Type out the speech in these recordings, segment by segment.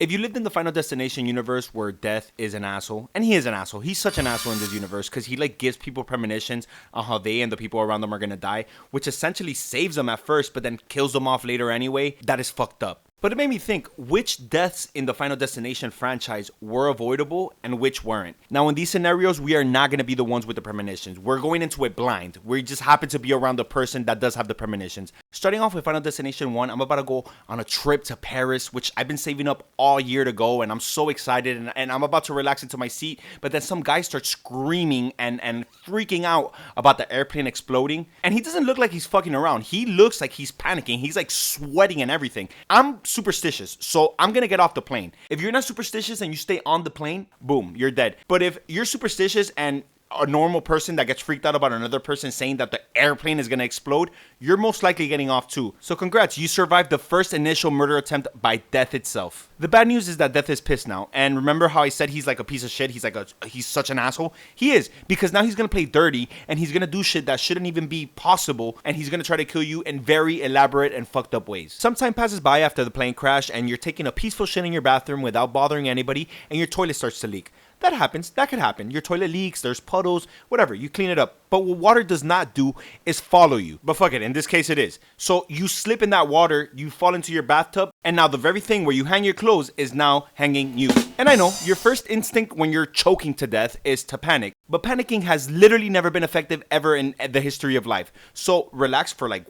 If you lived in the Final Destination universe where Death is an asshole, and he is an asshole, he's such an asshole in this universe because he like gives people premonitions on how they and the people around them are gonna die, which essentially saves them at first but then kills them off later anyway. That is fucked up. But it made me think, which deaths in the Final Destination franchise were avoidable and which weren't? Now, in these scenarios, we are not going to be the ones with the premonitions. We're going into it blind. We just happen to be around the person that does have the premonitions. Starting off with Final Destination 1, I'm about to go on a trip to Paris, which I've been saving up all year to go, and I'm so excited, and I'm about to relax into my seat, but then some guy starts screaming and freaking out about the airplane exploding, and he doesn't look like he's fucking around. He looks like he's panicking. He's like sweating and everything. I'm superstitious, so I'm gonna get off the plane. If you're not superstitious and you stay on the plane, boom, you're dead. But if you're superstitious and a normal person that gets freaked out about another person saying that the airplane is gonna explode, you're most likely getting off too. So congrats, you survived the first initial murder attempt by Death itself. The bad news is that Death is pissed now, and remember how I said he's like a piece of shit, he's such an asshole? He is, because now he's gonna play dirty, and he's gonna do shit that shouldn't even be possible, and he's gonna try to kill you in very elaborate and fucked up ways. Some time passes by after the plane crash, and you're taking a peaceful shit in your bathroom without bothering anybody, and your toilet starts to leak. That happens. That could happen. Your toilet leaks, there's puddles, whatever. You clean it up. But what water does not do is follow you. But fuck it, in this case it is. So you slip in that water, you fall into your bathtub, and now the very thing where you hang your clothes is now hanging you. And I know, your first instinct when you're choking to death is to panic. But panicking has literally never been effective ever in the history of life. So relax for like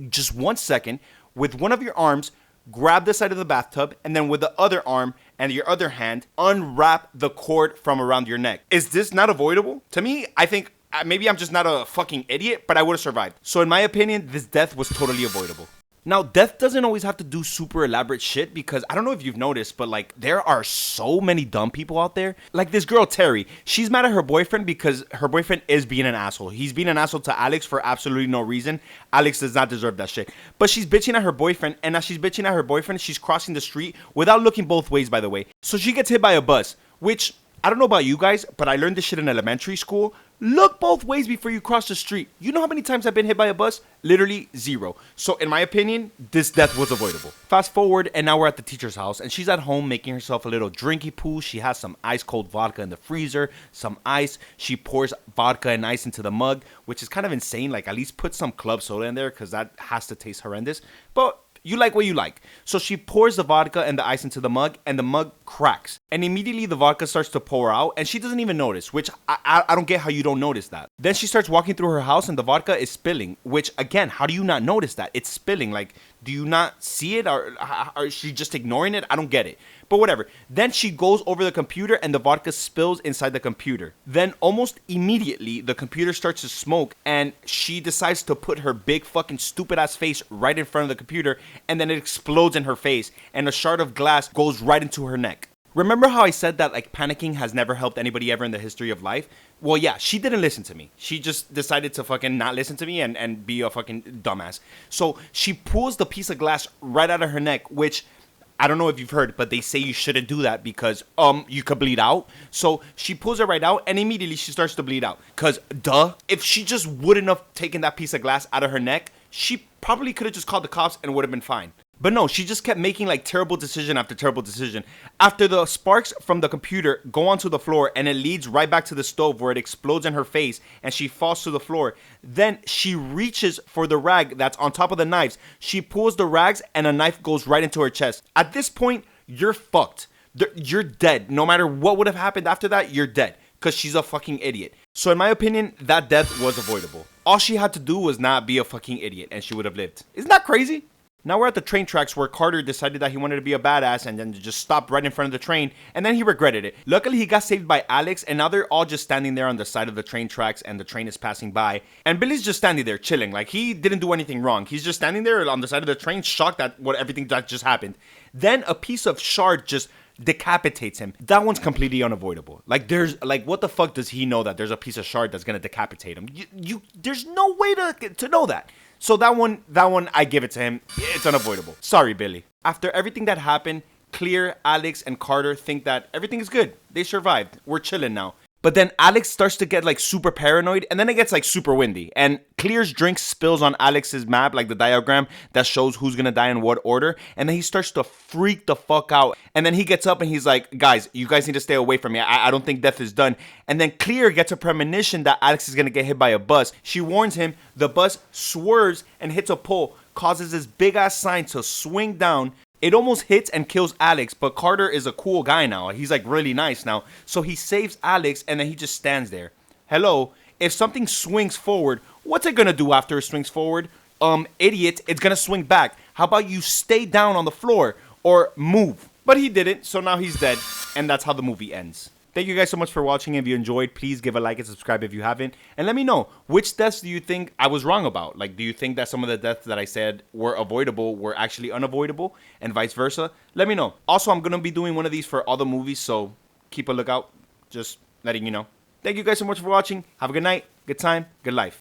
just 1 second. With one of your arms, grab the side of the bathtub, and then with the other arm and your other hand, unwrap the cord from around your neck. Is this not avoidable? To me, I think maybe I'm just not a fucking idiot, but I would have survived. So in my opinion, this death was totally avoidable. Now, Death doesn't always have to do super elaborate shit because I don't know if you've noticed, but like there are so many dumb people out there. Like this girl, Terry, she's mad at her boyfriend because her boyfriend is being an asshole. He's being an asshole to Alex for absolutely no reason. Alex does not deserve that shit. But she's bitching at her boyfriend, and as she's bitching at her boyfriend, she's crossing the street without looking both ways, by the way. So she gets hit by a bus, which I don't know about you guys, but I learned this shit in elementary school. Look both ways before you cross the street. You know how many times I've been hit by a bus? Literally 0. So in my opinion, this death was avoidable. Fast forward, and now we're at the teacher's house, and she's at home making herself a little drinky poo. She has some ice cold vodka in the freezer, some ice. She pours vodka and ice into the mug, which is kind of insane. Like, at least put some club soda in there because that has to taste horrendous. But you like what you like. So she pours the vodka and the ice into the mug, and the mug cracks. And immediately the vodka starts to pour out, and she doesn't even notice, which I don't get how you don't notice that. Then she starts walking through her house, and the vodka is spilling, which, again, how do you not notice that? It's spilling. Like, do you not see it, or is she just ignoring it? I don't get it. But whatever. Then she goes over the computer, and the vodka spills inside the computer. Then almost immediately, the computer starts to smoke, and she decides to put her big fucking stupid ass face right in front of the computer, and then it explodes in her face, and a shard of glass goes right into her neck. Remember how I said that like panicking has never helped anybody ever in the history of life? Well, yeah, she didn't listen to me. She just decided to fucking not listen to me and be a fucking dumbass. So she pulls the piece of glass right out of her neck, which I don't know if you've heard, but they say you shouldn't do that because you could bleed out. So she pulls it right out, and immediately she starts to bleed out. Cause if she just wouldn't have taken that piece of glass out of her neck, she probably could have just called the cops and would have been fine. But no, she just kept making like terrible decision after terrible decision. After the sparks from the computer go onto the floor and it leads right back to the stove where it explodes in her face and she falls to the floor. Then she reaches for the rag that's on top of the knives. She pulls the rags and a knife goes right into her chest. At this point, you're fucked. You're dead. No matter what would have happened after that, you're dead. Because she's a fucking idiot. So in my opinion, that death was avoidable. All she had to do was not be a fucking idiot and she would have lived. Isn't that crazy? Now we're at the train tracks where Carter decided that he wanted to be a badass and then just stopped right in front of the train, and then he regretted it. Luckily, he got saved by Alex, and now they're all just standing there on the side of the train tracks and the train is passing by. And Billy's just standing there chilling, like he didn't do anything wrong. He's just standing there on the side of the train, shocked at everything that just happened. Then a piece of shard just decapitates him. That one's completely unavoidable. Like what the fuck does he know that there's a piece of shard that's gonna decapitate him? There's no way to know that. So that one, I give it to him. It's unavoidable. Sorry, Billy. After everything that happened, Clear, Alex, and Carter think that everything is good. They survived. We're chilling now. But then Alex starts to get like super paranoid, and then it gets like super windy. And Clear's drink spills on Alex's map, like the diagram that shows who's gonna die in what order. And then he starts to freak the fuck out. And then he gets up and he's like, guys, you guys need to stay away from me. I don't think death is done. And then Clear gets a premonition that Alex is gonna get hit by a bus. She warns him, the bus swerves and hits a pole, causes this big ass sign to swing down. It almost hits and kills Alex, but Carter is a cool guy now. He's like really nice now. So he saves Alex and then he just stands there. Hello, if something swings forward, what's it gonna do after it swings forward? Idiot, it's gonna swing back. How about you stay down on the floor or move? But he didn't, so now he's dead. And that's how the movie ends. Thank you guys so much for watching. If you enjoyed, please give a like and subscribe if you haven't. And let me know, which deaths do you think I was wrong about? Like, do you think that some of the deaths that I said were avoidable were actually unavoidable? And vice versa? Let me know. Also, I'm going to be doing one of these for other movies, so keep a lookout. Just letting you know. Thank you guys so much for watching. Have a good night, good time, good life.